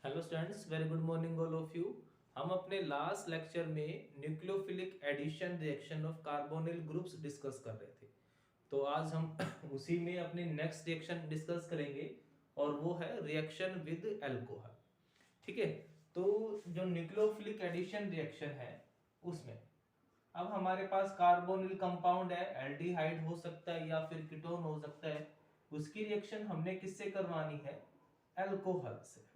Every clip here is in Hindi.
Hello students, very good morning all of you. हम अपने लास्ट लेक्चर में nucleophilic addition reaction of carbonyl groups discuss कर रहे थे। तो आज हम उसी में अपने नेक्स्ट रिएक्शन डिस्कस करेंगे और वो है रिएक्शन विद एल्कोहल। ठीक है। तो जो न्यूक्लियोफिलिक एडिशन रिएक्शन है उसमें अब हमारे पास कार्बोनिल कंपाउंड है, एल्डिहाइड हो सकता है या फिर कीटोन हो सकता है। उसकी रिएक्शन हमने किससे करवानी है? एल्कोहल से।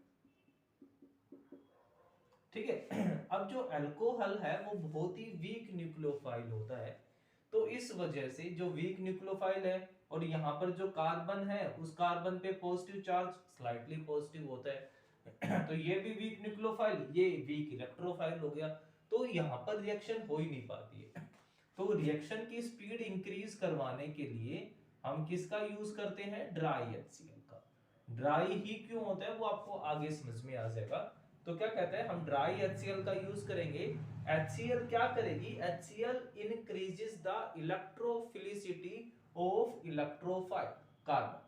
ठीक है। अब जो अल्कोहल है वो बहुत ही वीक न्यूक्लियोफाइल होता है। तो इस वजह से जो वीक न्यूक्लियोफाइल है और यहाँ पर जो कार्बन है उस कार्बन पे पॉजिटिव चार्ज स्लाइटली पॉजिटिव होता है तो ये भी वीक न्यूक्लियोफाइल, ये वीक इलेक्ट्रोफाइल हो गया। तो यहाँ पर रिएक्शन हो ही नहीं पाती है। तो रिएक्शन की स्पीड इंक्रीज करवाने के लिए हम किसका यूज करते हैं? ड्राई HCl का। ड्राई ही क्यों होता है वो आपको आगे समझ में आ जाएगा। तो क्या कहते हैं, हम ड्राई HCl का यूज करेंगे। HCl क्या करेगी? HCl increases the electrophilicity of electrophile carbon.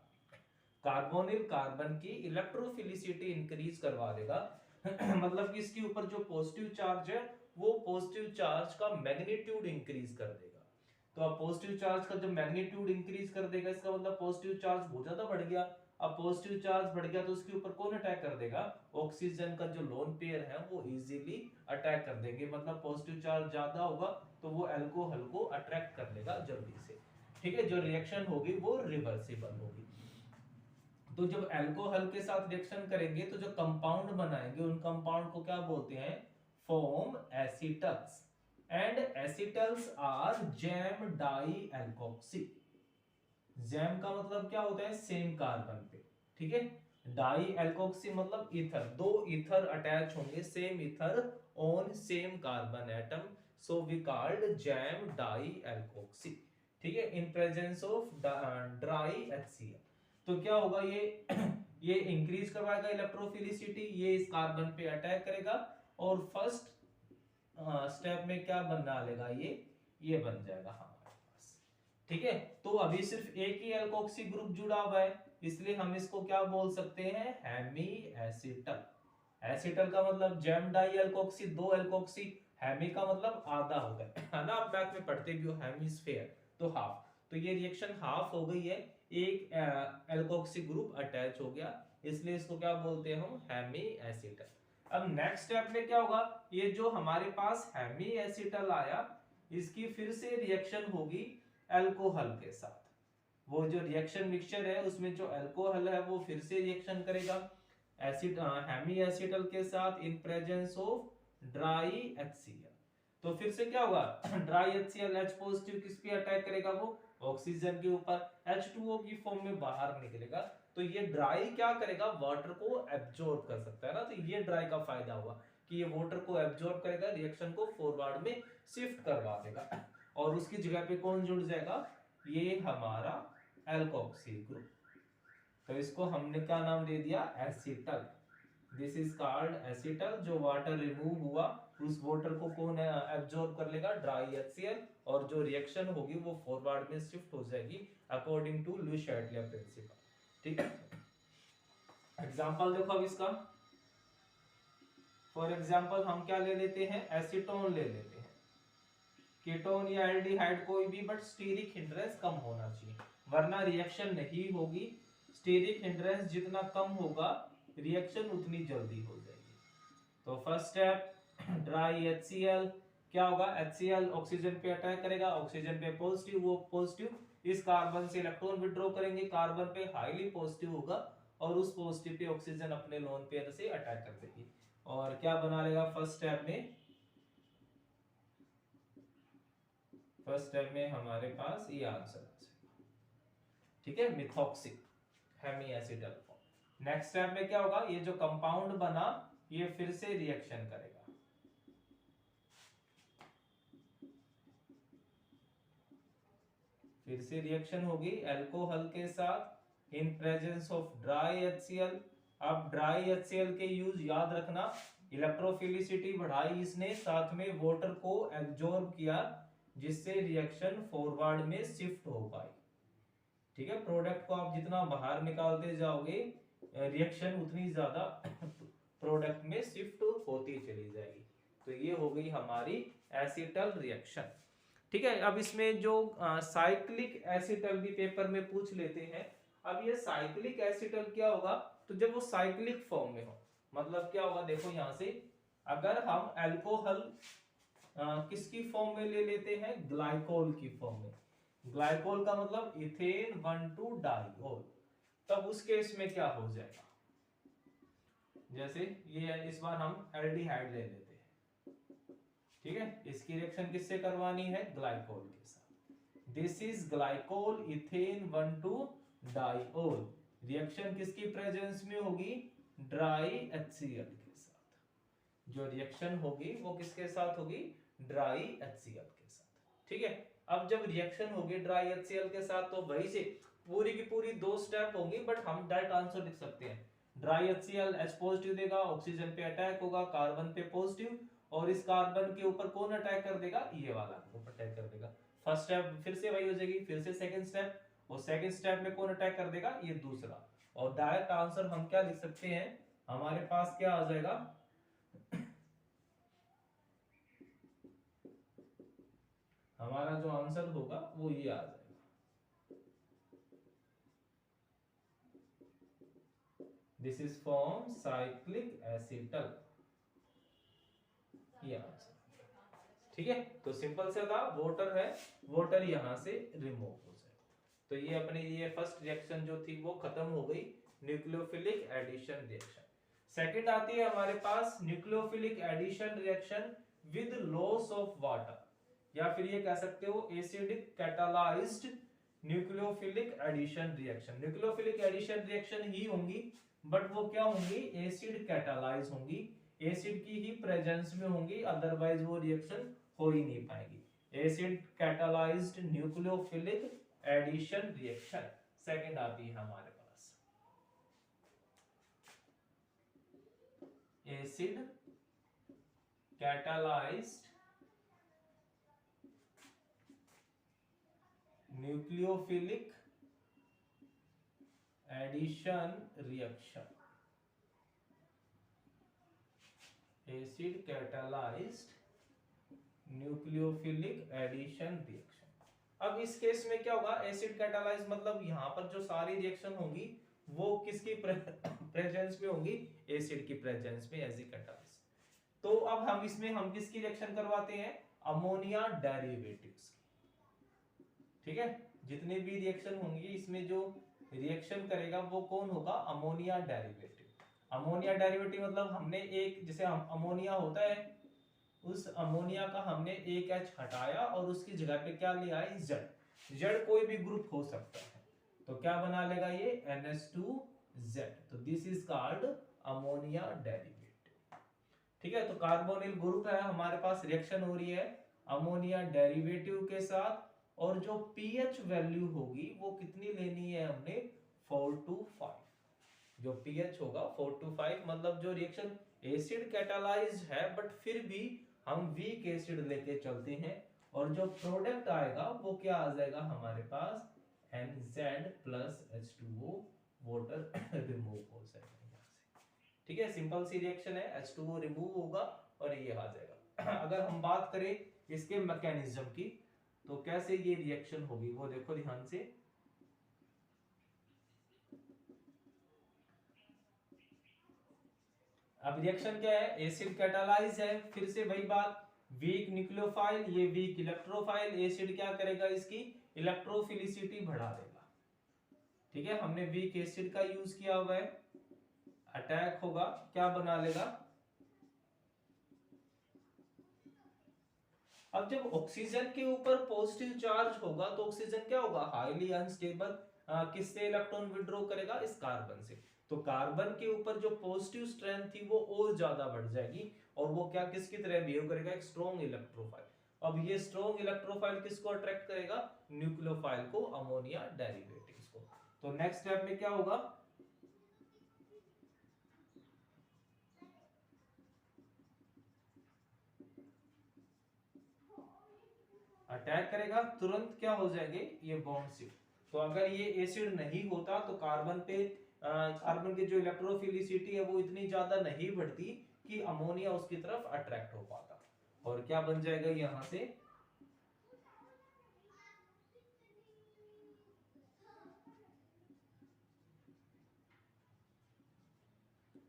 Carbonyl carbon की इलेक्ट्रोफिलिसिटी इंक्रीज करवा देगा मतलब कि इसके ऊपर जो पॉजिटिव चार्ज है वो पॉजिटिव चार्ज का मैग्नीट्यूड इंक्रीज कर देगा। तो अब पॉजिटिव चार्ज का जब मैग्नीट्यूड इंक्रीज कर देगा इसका मतलब पॉजिटिव चार्ज बहुत ज्यादा बढ़ गया। अब पॉजिटिव चार्ज बढ़ गया तो उसके ऊपर कौन अटैक कर देगा? ऑक्सीजन का जो लोन पेयर है वो इजीली अटैक कर देंगे। मतलब पॉजिटिव चार्ज ज्यादा होगा तो वो अल्कोहल को अट्रैक्ट कर लेगा जल्दी से। ठीक है। जो रिएक्शन होगी वो रिवर्सिबल होगी। तो जब अल्कोहल के साथ रिएक्शन करेंगे तो जो कंपाउंड बनाएंगे उन कंपाउंड को क्या बोलते हैं? Form acetals. And acetals are gem di alkoxy. Gem का मतलब क्या होता है? सेम कार्बन पे। ठीक है। डाई एल्कोक्सी मतलब ईथर, दो ईथर अटैच होंगे, same ether on same carbon atom. So we called gem di alkoxy. ठीक है। In presence of dry HCl तो क्या होगा ये ये इंक्रीज करवाएगा इलेक्ट्रोफिलिसिटी, ये इस कार्बन पे अटैक करेगा और फर्स्ट स्टेप में क्या बन डालेगा? ये बन जाएगा हमारे पास। ठीक है। तो अभी सिर्फ एक ही एल्कोक्सी ग्रुप जुड़ा हुआ है इसलिए हम इसको क्या बोल सकते हैं? Hemy acetal. एसिटल का मतलब जैम डाई एल्कोक्सी, दो एल्कोक्सी। हेमी का मतलब आधा हो गया है ना, आप मैथ में पढ़ते भी हो हेमिस्फेयर, तो हाफ। तो ये रिएक्शन हाफ हो गई है, एक एल्कोक्सी ग्रुप अटैच हो गया, इसलिए इसको क्या बोलते हैं हम? Hemi acetal. अब नेक्स्ट स्टेप में क्या होगा? ये जो हमारे पास हेमी एसिटल आया इसकी फिर से रिएक्शन होगी अल्कोहल के साथ। वो जो रिएक्शन मिक्सचर है उसमें जो अल्कोहल है वो फिर से रिएक्शन करेगा एसिड हेमी एसिटल के साथ इन प्रेजेंस ऑफ ड्राई HCl। तो फिर से क्या होगा? ड्राई HCl H पॉजिटिव किस पे अटैक करेगा? वो ऑक्सीजन के ऊपर, H2O की फॉर्म में बाहर निकलेगा। तो ये ड्राई क्या करेगा? वाटर को एब्जॉर्ब कर सकता है ना। तो ये ड्राई का फायदा हुआ कि ये वाटर को एब्जॉर्ब करेगा, रिएक्शन को फॉरवर्ड में शिफ्ट करवा देगा और उसकी जगह पे कौन जुड़ जाएगा? ये हमारा एल्कोक्सी ग्रुप। तो इसको हमने क्या नाम दे दिया? Acetal. This is called acetal. जो वाटर रिमूव हुआ उस वाटर को कौन एब्जॉर्ब कर लेगा? Dry HCl। और जो रिएक्शन होगी वो फॉरवर्ड में शिफ्ट हो जाएगी अकॉर्डिंग टू लुई शैटलियर प्रिंसिपल। ठीक है। एग्जांपल देखो अब इसका। फॉर एग्जांपल हम क्या ले लेते हैं? एसीटोन ले लेते हैं। कीटोन या एल्डिहाइड कोई भी, बट स्टीरिक हिंड्रेंस कम होना चाहिए वरना रिएक्शन नहीं होगी। स्टीरिक हिंड्रेंस जितना कम होगा रिएक्शन उतनी जल्दी हो जाएगी। तो फर्स्ट स्टेप ड्राई HCl। क्या होगा? HCl ऑक्सीजन पे अटैक करेगा, ऑक्सीजन पे पॉजिटिव, वो पॉजिटिव इस कार्बन से इलेक्ट्रॉन विड्रॉ करेंगे, कार्बन पे हाईली पॉजिटिव होगा और उस पॉजिटिव पे ऑक्सीजन अपने लोन पेयर से अटैक कर देगी और क्या बना लेगा? फर्स्ट स्टेप में, फर्स्ट स्टेप में हमारे पास ये आंसर आ जाएगा। ठीक है। Methoxy Hemy एसिडल form. Next step में क्या होगा? ये जो कंपाउंड बना ये फिर से रिएक्शन करेगा। फिर से रिएक्शन होगी अल्कोहल के साथ इन प्रेजेंस ऑफ ड्राई HCl। अब ड्राई HCl के यूज याद रखना, इलेक्ट्रोफिलिसिटी बढ़ाई इसने, साथ में वाटर को एब्जॉर्ब किया जिससे रिएक्शन फॉरवर्ड में शिफ्ट हो पाई। ठीक है। प्रोडक्ट को आप जितना बाहर निकालते जाओगे रिएक्शन उतनी ज्यादा प्रोडक्ट में शिफ्ट होती चली जाएगी। तो ये हो गई हमारी एसिटल रिएक्शन। ठीक है, अब इसमें जो साइक्लिक एसिटल भी पेपर में पूछ लेते हैं। अब ये साइक्लिक एसिटल क्या होगा, तो जब वो साइक्लिक फॉर्म में हो, मतलब क्या होगा, देखो यहां से अगर हम अल्कोहल किसकी फॉर्म में ले लेते हैं, ग्लाइकोल की फॉर्म में, ग्लाइकोल का मतलब इथेन 1,2 डाइओल, तब उस केस में क्या हो जाएगा, जैसे ये इस बार हम एल्डिहाइड ले लेते हैं। ठीक है, इसकी रिएक्शन किससे करवानी है, ग्लाइकोल के साथ। This is glycol ethane 1,2 diol. Reaction किसकी प्रेजेंस में होगी, ड्राई HCl के साथ। जो रिएक्शन होगी वो किसके साथ होगी, ड्राई HCl के साथ। ठीक है, अब जब रिएक्शन होगी ड्राई HCl के साथ, तो वही से पूरी की पूरी 2 स्टेप होंगी, बट हम डायरेक्ट आंसर लिख सकते हैं। ड्राई HCl H पॉजिटिव देगा, ऑक्सीजन पे अटैक होगा, कार्बन पे पॉजिटिव, और इस कार्बन के ऊपर कौन अटैक कर देगा, ये वाला ग्रुप अटैक कर देगा। फर्स्ट स्टेप फिर से वही हो जाएगी, फिर से सेकंड स्टेप, और सेकंड स्टेप में कौन अटैक कर देगा, ये दूसरा। और डायरेक्ट आंसर हम क्या लिख सकते हैं, हमारे पास क्या आ जाएगा, हमारा जो आंसर होगा वो ये आ जाएगा। This is form cyclic acetal, ये आंसर। ठीक है, तो सिंपल से था, वाटर है, वाटर यहां से रिमूव हो जाएगा। तो ये अपने ये फर्स्ट रिएक्शन जो थी वो खत्म हो गई, न्यूक्लियोफिलिक एडिशन रिएक्शन। सेकंड आती है हमारे पास nucleophilic addition reaction with loss of water, या फिर ये कह सकते हो acidic catalysed nucleophilic addition reaction. Nucleophilic addition reaction ही होंगी, बट वो क्या होंगी, एसिड कैटालाइज होंगी, एसिड की ही प्रेजेंस में होंगी, अदरवाइज वो रिएक्शन हो ही नहीं पाएगी। Acid catalysed nucleophilic addition reaction second आती है हमारे पास। Acid catalysed nucleophilic addition reaction, acid catalysed nucleophilic addition reaction. अब इस केस में क्या होगा, एसिड कैटालाइज मतलब यहां पर जो सारी रिएक्शन होंगी वो किसकी प्रेजेंस में होंगी, एसिड की प्रेजेंस में, एसिड कैटालाइज। तो अब हम इसमें हम किसकी रिएक्शन करवाते हैं, अमोनिया डेरिवेटिव्स की। ठीक है, जितने भी रिएक्शन होंगी इसमें जो रिएक्शन करेगा वो कौन होगा, अमोनिया डेरिवेटिव। अमोनिया डेरिवेटिव मतलब हमने एक, जैसे अमोनिया होता है, उस अमोनिया का हमने एक H हटाया और उसकी जगह पे क्या लिया है, Z। Z कोई भी ग्रुप हो सकता है, तो क्या बना लेगा ये NH2Z। तो this is called ammonia derivative. ठीक है, तो कार्बोनिल ग्रुप है हमारे पास, रिएक्शन हो रही है अमोनिया डेरिवेटिव के साथ, और जो pH वैल्यू होगी वो कितनी लेनी है हमने, 4 to 5। जो pH होगा 4 to 5, मतलब जो रिएक्शन एसिड कैटालाइज है बट फिर भी हम वीक एसिड लेके चलते हैं, और जो प्रोडक्ट आएगा वो क्या आ जाएगा हमारे पास, NZ plus H2O, water remove हो जाएगा यहाँ से। ठीक है, सिंपल सी रिएक्शन है, H2O रिमूव होगा और ये आ जाएगा। अगर हम बात करें इसके मैकेनिज्म की, तो कैसे ये रिएक्शन होगी वो देखो ध्यान से। अब रिएक्शन क्या है, एसिड कैटालाइज है, फिर से वही बात, वीक न्यूक्लियोफाइल, ये वीक इलेक्ट्रोफाइल, एसिड क्या करेगा, इसकी इलेक्ट्रोफिलिसिटी बढ़ा देगा। ठीक है, हमने वीक एसिड का यूज किया हुआ है, अटैक होगा, क्या बना लेगा। अब जब ऑक्सीजन के ऊपर पॉजिटिव चार्ज होगा तो ऑक्सीजन क्या होगा, हाईली अनस्टेबल, किससे इलेक्ट्रॉन विड्रॉ करेगा, इस कार्बन से। तो कार्बन के ऊपर जो पॉजिटिव स्ट्रेंथ थी वो और ज्यादा बढ़ जाएगी, और वो क्या किसकी तरह बिहेव करेगा, एक स्ट्रॉन्ग इलेक्ट्रोफाइल। अब ये स्ट्रॉन्ग इलेक्ट्रोफाइल किसको अट्रैक्ट करेगा, न्यूक्लियोफाइल को, अमोनिया डेरिवेटिव्स को। तो नेक्स्ट स्टेप में क्या होगा, अटैक करेगा, तुरंत क्या हो जाएंगे ये बॉन्ड शिफ्ट। तो अगर ये एसिड नहीं होता तो कार्बन पे कार्बन की जो इलेक्ट्रोफिलिसिटी है वो इतनी ज्यादा नहीं बढ़ती कि अमोनिया उसकी तरफ अट्रैक्ट हो पाता। और क्या बन जाएगा यहां से,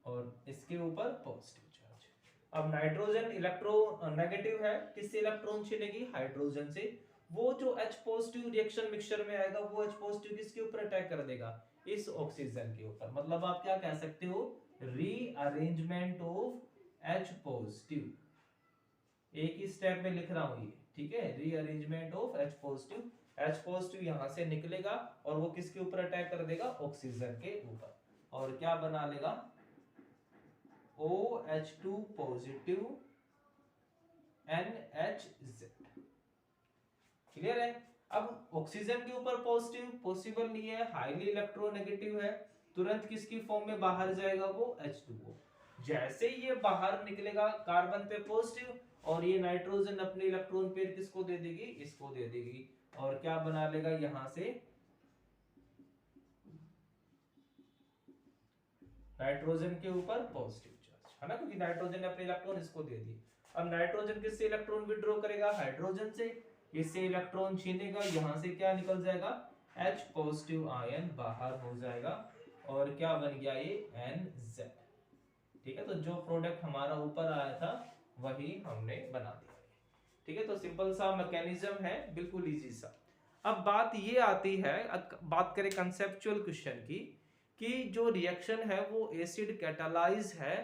और इसके ऊपर पॉजिटिव चार्ज। अब नाइट्रोजन इलेक्ट्रोनेगेटिव है, किससे इलेक्ट्रॉन छीनेगी, हाइड्रोजन से। वो जो H पॉजिटिव रिएक्शन मिक्सचर में आएगा वो H पॉजिटिव किसके ऊपर अटैक कर देगा, इस ऑक्सीजन के ऊपर। मतलब आप क्या कह सकते हो, रीअरेंजमेंट ऑफ H पॉजिटिव। एक ही स्टेप में लिख रहा हूं ये, ठीक है, rearrangement of H positive. H positive यहां से निकलेगा और वो किसके ऊपर अटैक कर देगा, ऑक्सीजन के ऊपर, और क्या बना लेगा, OH2 पॉजिटिव NHZ। क्लियर है। अब ऑक्सीजन के ऊपर पॉजिटिव पॉसिबल नहीं है, हाईली इलेक्ट्रोनेगेटिव है, तुरंत किसकी फॉर्म में बाहर जाएगा, वो H2O। जैसे ही ये बाहर निकलेगा कार्बन पे पॉजिटिव, और ये नाइट्रोजन अपने इलेक्ट्रॉन पेयर किसको दे देगी, इसको दे देगी, और क्या बना लेगा यहां से, नाइट्रोजन के ऊपर पॉजिटिव चार्ज, है ना, क्योंकि नाइट्रोजन ने अपने इलेक्ट्रॉन इसको दे दिए। अब नाइट्रोजन किससे इलेक्ट्रॉन विड्रॉ करेगा, हाइड्रोजन से, इससे इलेक्ट्रॉन छीनेगा, यहां से क्या निकल जाएगा, H पॉजिटिव आयन बाहर हो जाएगा, और क्या बन गया ये, NZ। ठीक है, तो जो प्रोडक्ट हमारा ऊपर आया था वही हमने बना दिया। ठीक है, तो सिंपल सा मैकेनिज्म है, बिल्कुल इजी सा। अब बात ये आती है, बात करें कंसेप्चुअल क्वेश्चन की, कि जो रिएक्शन है वो एसिड कैटालाइज है,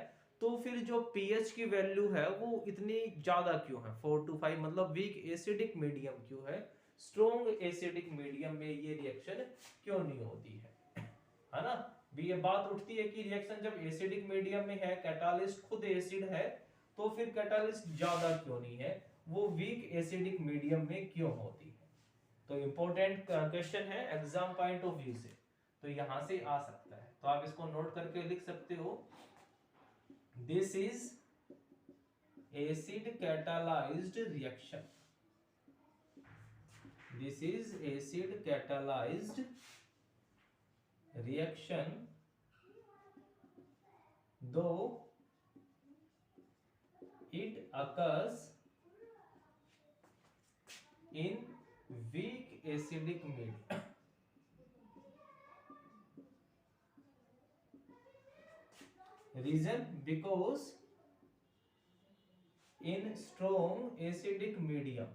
तो फिर जो पीएच की वैल्यू है वो इतनी ज्यादा क्यों है, 4 to 5, मतलब वीक एसिडिक मीडियम क्यों है, स्ट्रॉन्ग एसिडिक मीडियम में ये रिएक्शन क्यों नहीं होती है ना। भी ये बात उठती है कि रिएक्शन जब एसिडिक मीडियम में है, कैटालिस्ट खुद एसिड है, तो फिर कैटालिस्ट ज्यादा क्यों नहीं है, वो वीक एसिडिक मीडियम में क्यों होती है। तो इंपॉर्टेंट क्वेश्चन है एग्जाम पॉइंट ऑफ व्यू से, तो यहां से आ सकता है, तो आप इसको नोट करके लिख सकते हो, this is acid catalysed reaction, this is acid catalysed reaction though it occurs in weak acidic medium, reason because in strong acidic medium,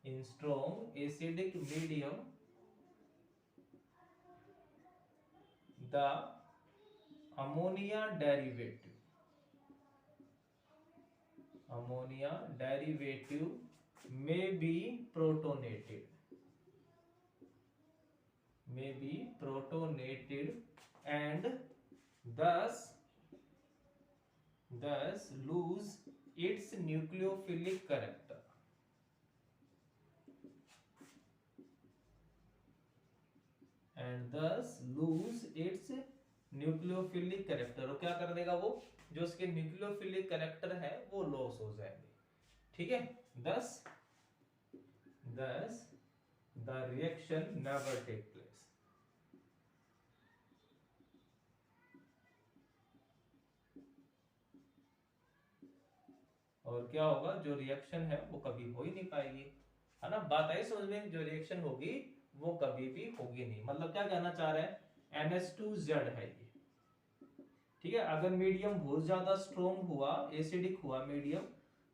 in strong acidic medium the ammonia derivative may be protonated, and thus lose its nucleophilic character, और क्या कर देगा वो, जो उसके न्यूक्लियोफिलिक कैरेक्टर है वो लॉस हो जाएंगे। ठीक है, thus the reaction never take place। और क्या होगा, जो रिएक्शन है वो कभी हो ही नहीं पाएगी, है ना। बात आई समझ में, जो रिएक्शन होगी वो कभी भी होगी नहीं। मतलब क्या कहना चाह रहे हैं, NH2Z है ये, ठीक है। अगर मीडियम बहुत ज्यादा स्ट्रॉन्ग हुआ, एसिडिक हुआ मीडियम,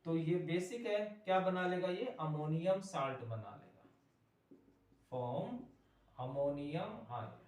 तो ये बेसिक है, क्या बना लेगा, ये अमोनियम साल्ट बना लेगा, फॉर्म अमोनियम आयन।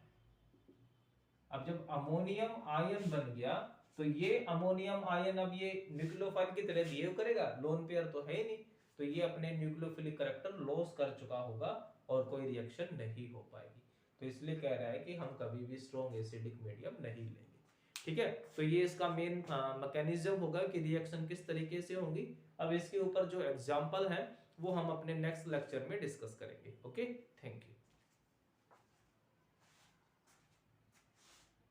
अब जब अमोनियम आयन बन गया, तो ये अमोनियम आयन अब ये न्यूक्लियोफाइल की तरह बिहेव करेगा, लोन पेयर तो है ही नहीं, तो ये अपने न्यूक्लियोफिलिक कैरेक्टर लॉस कर चुका होगा और कोई रिएक्शन नहीं हो पाएगी। तो इसलिए कह रहा है कि हम कभी भी स्ट्रॉन्ग एसिडिक मीडियम नहीं लेंगे। ठीक है, तो ये इसका मेन मैकेनिज्म होगा कि रिएक्शन किस तरीके से होंगी। अब इसके ऊपर जो एग्जांपल है वो हम अपने नेक्स्ट लेक्चर में डिस्कस करेंगे। Okay, thank you.